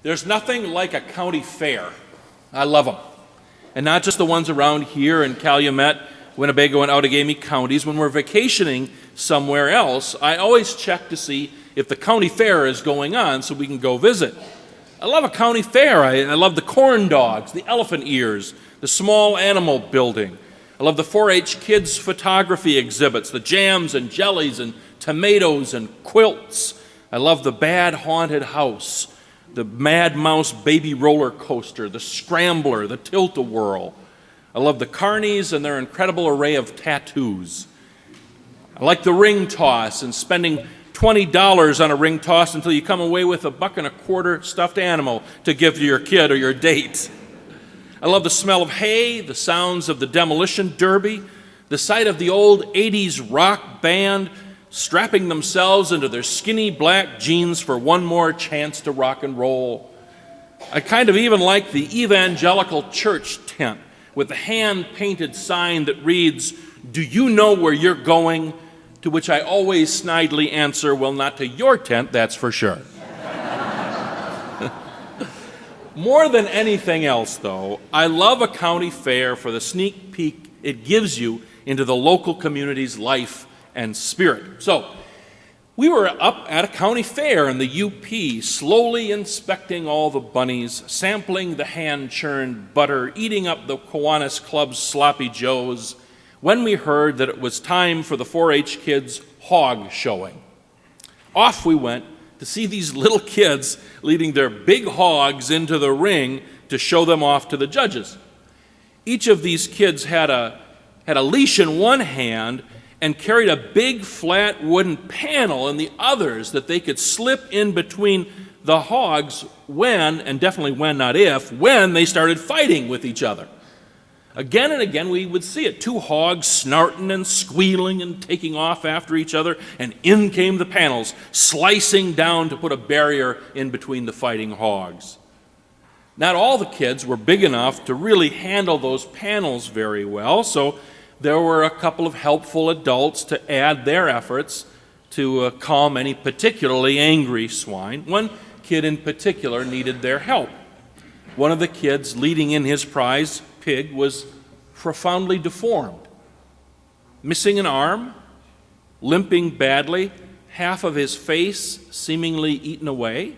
There's nothing like a county fair. I love them. And not just the ones around here in Calumet, Winnebago, and Outagamie counties. When we're vacationing somewhere else, I always check to see if the county fair is going on so we can go visit. I love a county fair. I love the corn dogs, the elephant ears, the small animal building. I love the 4-H kids photography exhibits, the jams and jellies and tomatoes and quilts. I love the bad haunted house, the Mad Mouse baby roller coaster, the scrambler, the tilt-a-whirl. I love the carnies and their incredible array of tattoos. I like the ring toss and spending $20 on a ring toss until you come away with $1.25 stuffed animal to give to your kid or your date. I love the smell of hay, the sounds of the demolition derby, the sight of the old 80s rock band strapping themselves into their skinny black jeans for one more chance to rock and roll. I kind of even like the evangelical church tent with the hand-painted sign that reads, "Do you know where you're going?" To which I always snidely answer, "Well, not to your tent, that's for sure." More than anything else, though, I love a county fair for the sneak peek it gives you into the local community's life and spirit. So, we were up at a county fair in the UP, slowly inspecting all the bunnies, sampling the hand-churned butter, eating up the Kiwanis Club's sloppy joes, when we heard that it was time for the 4-H kids' hog showing. Off we went to see these little kids leading their big hogs into the ring to show them off to the judges. Each of these kids had a leash in one hand and carried a big flat wooden panel in the others that they could slip in between the hogs when, and definitely when, not if, when they started fighting with each other. Again and again we would see it, 2 hogs snarting and squealing and taking off after each other, and in came the panels, slicing down to put a barrier in between the fighting hogs. Not all the kids were big enough to really handle those panels very well, so there were a couple of helpful adults to add their efforts to calm any particularly angry swine. One kid in particular needed their help. One of the kids leading in his prize pig was profoundly deformed, missing an arm, limping badly, half of his face seemingly eaten away.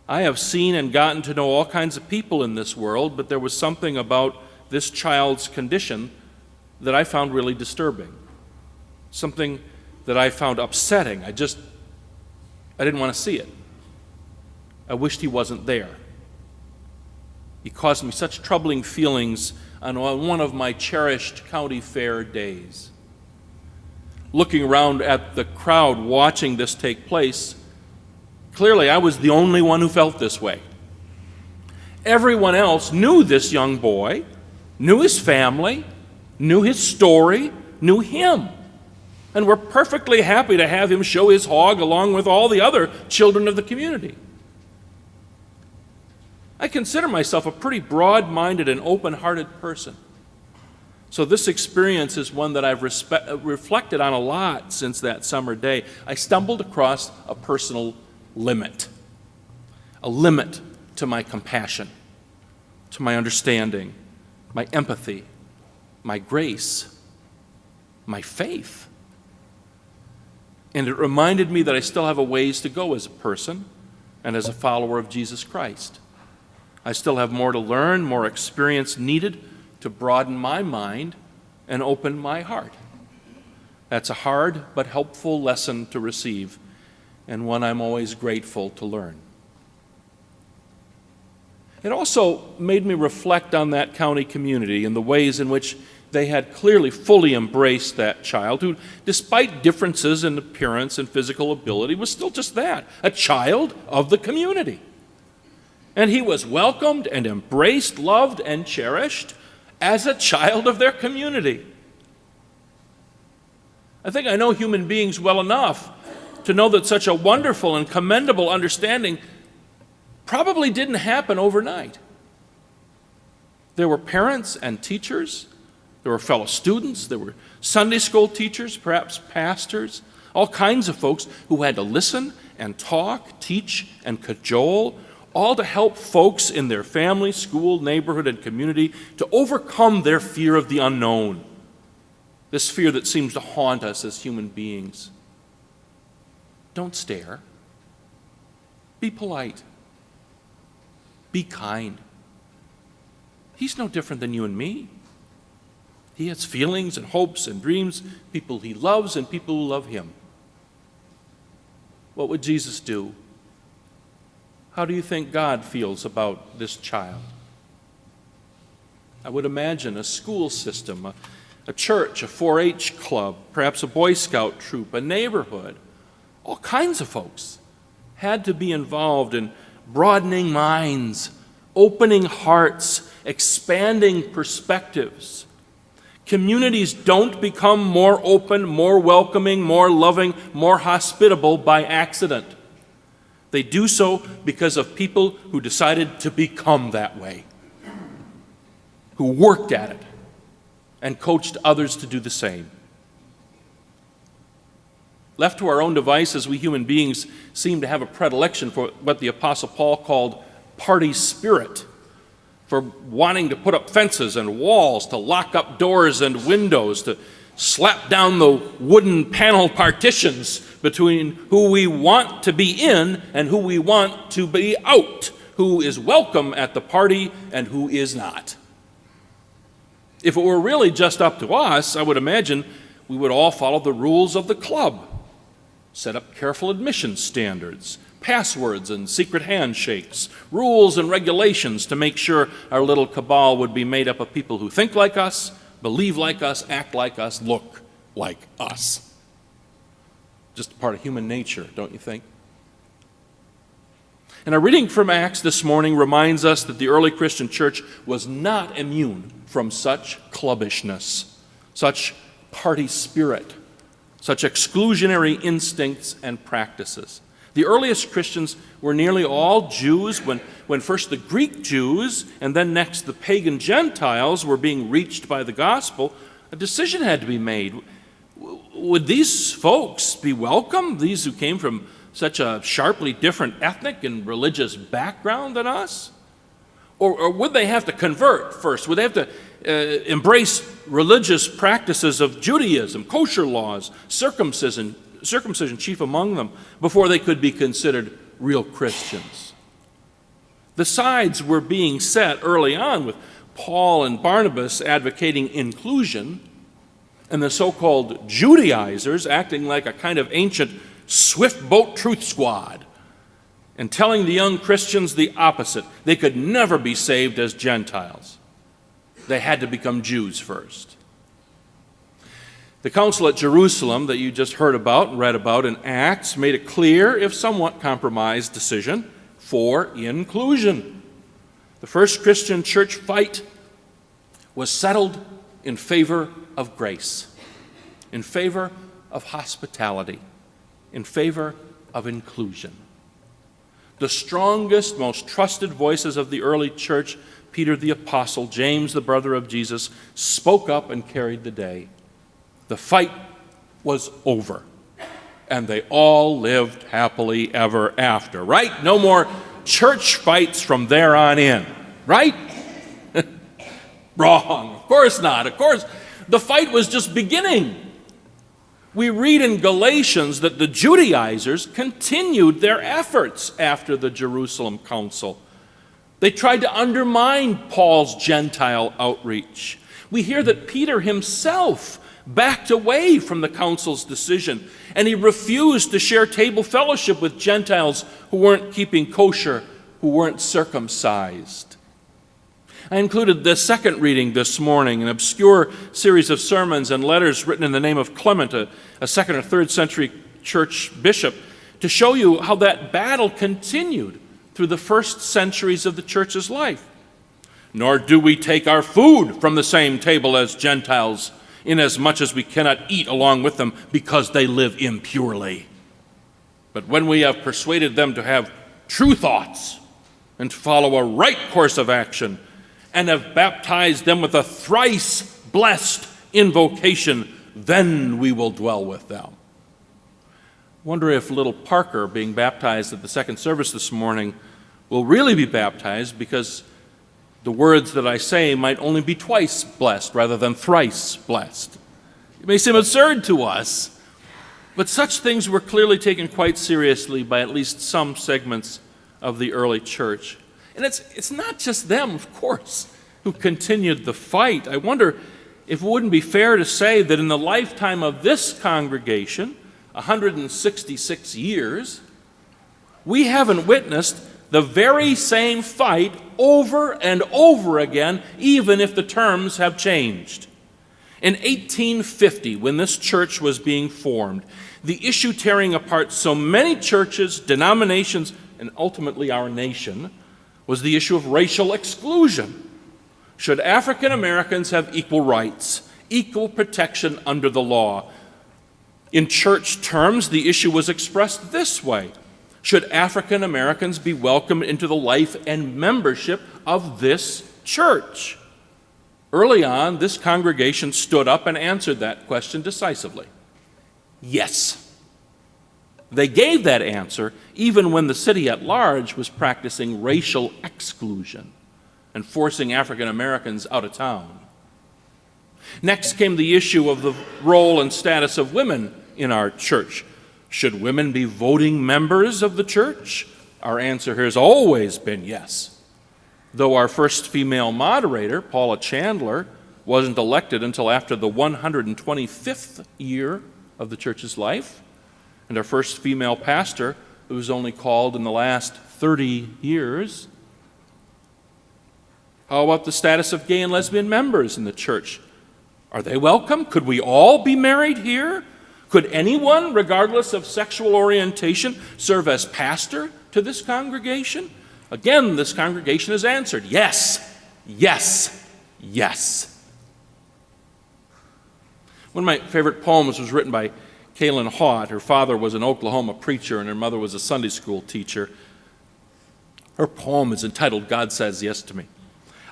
I have seen and gotten to know all kinds of people in this world, but there was something about this child's condition that I found really disturbing, something that I found upsetting. I didn't want to see it. I wished he wasn't there. He caused me such troubling feelings on one of my cherished county fair days. Looking around at the crowd watching this take place, clearly I was the only one who felt this way. Everyone else knew this young boy, knew his family, knew his story, knew him, and were perfectly happy to have him show his hog along with all the other children of the community. I consider myself a pretty broad-minded and open-hearted person. So this experience is one that I've reflected on a lot since that summer day. I stumbled across a personal limit, a limit to my compassion, to my understanding, my empathy, my grace, my faith. And it reminded me that I still have a ways to go as a person and as a follower of Jesus Christ. I still have more to learn, more experience needed to broaden my mind and open my heart. That's a hard but helpful lesson to receive, and one I'm always grateful to learn. It also made me reflect on that county community and the ways in which they had clearly fully embraced that child who, despite differences in appearance and physical ability, was still just that, a child of the community. And he was welcomed and embraced, loved and cherished as a child of their community. I think I know human beings well enough to know that such a wonderful and commendable understanding probably didn't happen overnight. There were parents and teachers, there were fellow students, there were Sunday school teachers, perhaps pastors, All kinds of folks who had to listen and talk, teach and cajole, all to help folks in their family, school, neighborhood, and community to overcome their fear of the unknown, this fear that seems to haunt us as human beings. Don't stare. Be polite. Be kind. He's no different than you and me. He has feelings and hopes and dreams, people he loves and people who love him. What would Jesus do? How do you think God feels about this child? I would imagine a school system, a church, a 4-H club, perhaps a Boy Scout troop, a neighborhood. All kinds of folks had to be involved in broadening minds, opening hearts, expanding perspectives. Communities don't become more open, more welcoming, more loving, more hospitable by accident. They do so because of people who decided to become that way, who worked at it and coached others to do the same. Left to our own devices, we human beings seem to have a predilection for what the Apostle Paul called party spirit, for wanting to put up fences and walls, to lock up doors and windows, to slap down the wooden panel partitions between who we want to be in and who we want to be out, who is welcome at the party and who is not. If it were really just up to us, I would imagine we would all follow the rules of the club, set up careful admission standards, passwords and secret handshakes, rules and regulations to make sure our little cabal would be made up of people who think like us, believe like us, act like us, look like us. Just a part of human nature, don't you think? And our reading from Acts this morning reminds us that the early Christian church was not immune from such clubbishness, such party spirit, such exclusionary instincts and practices. The earliest Christians were nearly all Jews when first the Greek Jews and then next the pagan Gentiles were being reached by the gospel. A decision had to be made. Would these folks be welcome, these who came from such a sharply different ethnic and religious background than us? Or would they have to convert first? Would they have to embrace religious practices of Judaism, kosher laws, circumcision chief among them, before they could be considered real Christians? The sides were being set early on, with Paul and Barnabas advocating inclusion, and the so-called Judaizers acting like a kind of ancient swift boat truth squad and telling the young Christians the opposite. They could never be saved as Gentiles. They had to become Jews first. The council at Jerusalem that you just heard about and read about in Acts made a clear, if somewhat compromised, decision for inclusion. The first Christian church fight was settled in favor of grace, in favor of hospitality, in favor of inclusion. The strongest, most trusted voices of the early church, Peter the apostle, James the brother of Jesus, spoke up and carried the day. The fight was over, and they all lived happily ever after, right? No more church fights from there on in, right? Wrong. Of course not. Of course, the fight was just beginning. We read in Galatians that the Judaizers continued their efforts after the Jerusalem council. They tried to undermine Paul's Gentile outreach. We hear that Peter himself backed away from the council's decision, and he refused to share table fellowship with Gentiles who weren't keeping kosher, who weren't circumcised. I included the second reading this morning, an obscure series of sermons and letters written in the name of Clement, a 2nd or 3rd century church bishop, to show you how that battle continued through the first centuries of the church's life. Nor do we take our food from the same table as Gentiles, inasmuch as we cannot eat along with them because they live impurely. But when we have persuaded them to have true thoughts and to follow a right course of action, and have baptized them with a thrice blessed invocation, then we will dwell with them. Wonder if little Parker, being baptized at the second service this morning, will really be baptized because the words that I say might only be twice blessed rather than thrice blessed. It may seem absurd to us, but such things were clearly taken quite seriously by at least some segments of the early church. And it's not just them, of course, who continued the fight. I wonder if it wouldn't be fair to say that in the lifetime of this congregation, 166 years, we haven't witnessed the very same fight over and over again, even if the terms have changed. In 1850, when this church was being formed, the issue tearing apart so many churches, denominations, and ultimately our nation was the issue of racial exclusion. Should African Americans have equal rights, equal protection under the law? In church terms, the issue was expressed this way: should African Americans be welcomed into the life and membership of this church? Early on, this congregation stood up and answered that question decisively. Yes. They gave that answer even when the city at large was practicing racial exclusion and forcing African Americans out of town. Next came the issue of the role and status of women in our church. Should women be voting members of the church? Our answer here has always been yes. Though our first female moderator, Paula Chandler, wasn't elected until after the 125th year of the church's life, and our first female pastor, who was only called in the last 30 years. How about the status of gay and lesbian members in the church? Are they welcome? Could we all be married here? Could anyone, regardless of sexual orientation, serve as pastor to this congregation? Again, this congregation has answered yes, yes, yes. One of my favorite poems was written by Kaylin Haught. Her father was an Oklahoma preacher and her mother was a Sunday school teacher. Her poem is entitled "God Says Yes to Me."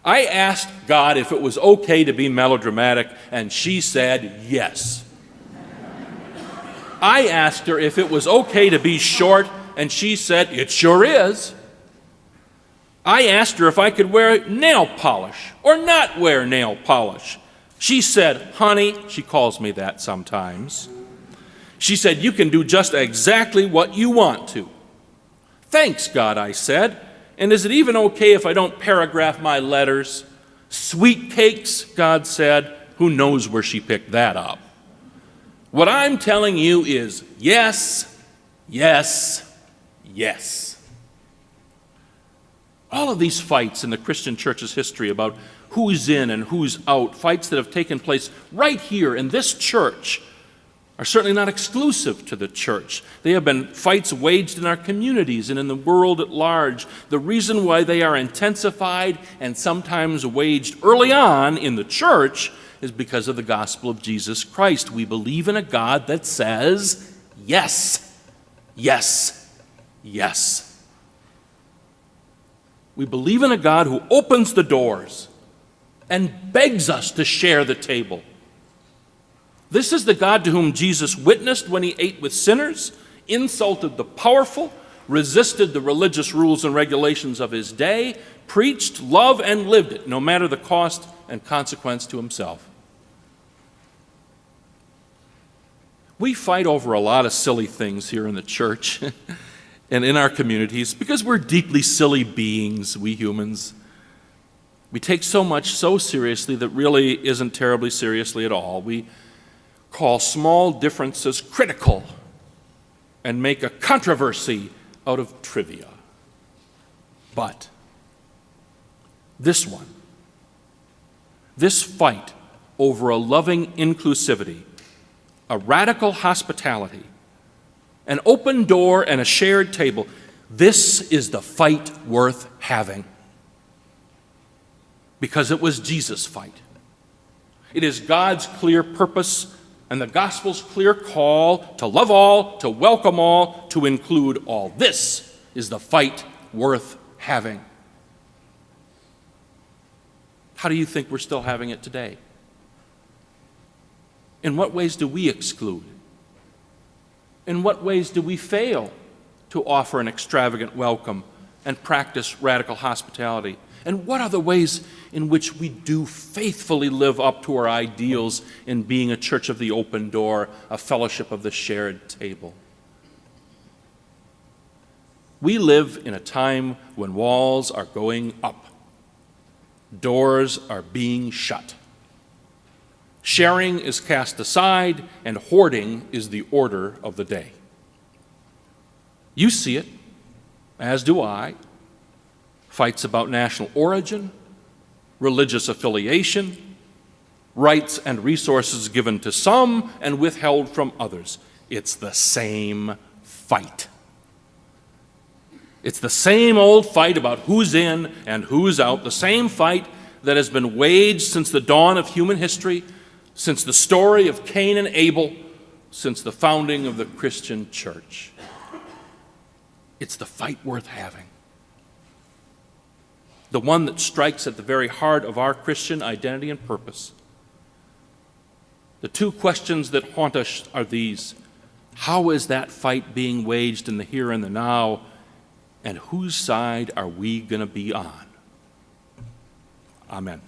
I asked God if it was okay to be melodramatic, and she said yes. I asked her if it was okay to be short, and she said, it sure is. I asked her if I could wear nail polish or not wear nail polish. She said, honey, she calls me that sometimes. She said, you can do just exactly what you want to. Thanks, God, I said. And is it even okay if I don't paragraph my letters? Sweet cakes, God said. Who knows where she picked that up? What I'm telling you is yes, yes, yes. All of these fights in the Christian church's history about who's in and who's out, fights that have taken place right here in this church, are certainly not exclusive to the church. They have been fights waged in our communities and in the world at large. The reason why they are intensified and sometimes waged early on in the church is because of the gospel of Jesus Christ. We believe in a God that says yes, yes, yes. We believe in a God who opens the doors and begs us to share the table. This is the God to whom Jesus witnessed when he ate with sinners, insulted the powerful, resisted the religious rules and regulations of his day, preached, loved, and lived it, no matter the cost and consequence to himself. We fight over a lot of silly things here in the church and in our communities because we're deeply silly beings, we humans. We take so much so seriously that really isn't terribly seriously at all. We call small differences critical and make a controversy out of trivia. But this fight over a loving inclusivity, a radical hospitality, an open door and a shared table, this is the fight worth having. Because it was Jesus' fight. It is God's clear purpose and the gospel's clear call to love all, to welcome all, to include all. This is the fight worth having. How do you think we're still having it today? In what ways do we exclude? In what ways do we fail to offer an extravagant welcome and practice radical hospitality? And what are the ways in which we do faithfully live up to our ideals in being a church of the open door, a fellowship of the shared table? We live in a time when walls are going up, doors are being shut. Sharing is cast aside, and hoarding is the order of the day. You see it, as do I. Fights about national origin, religious affiliation, rights and resources given to some and withheld from others. It's the same fight. It's the same old fight about who's in and who's out, the same fight that has been waged since the dawn of human history, since the story of Cain and Abel, since the founding of the Christian church. It's the fight worth having. The one that strikes at the very heart of our Christian identity and purpose. The two questions that haunt us are these: how is that fight being waged in the here and the now, and whose side are we going to be on? Amen.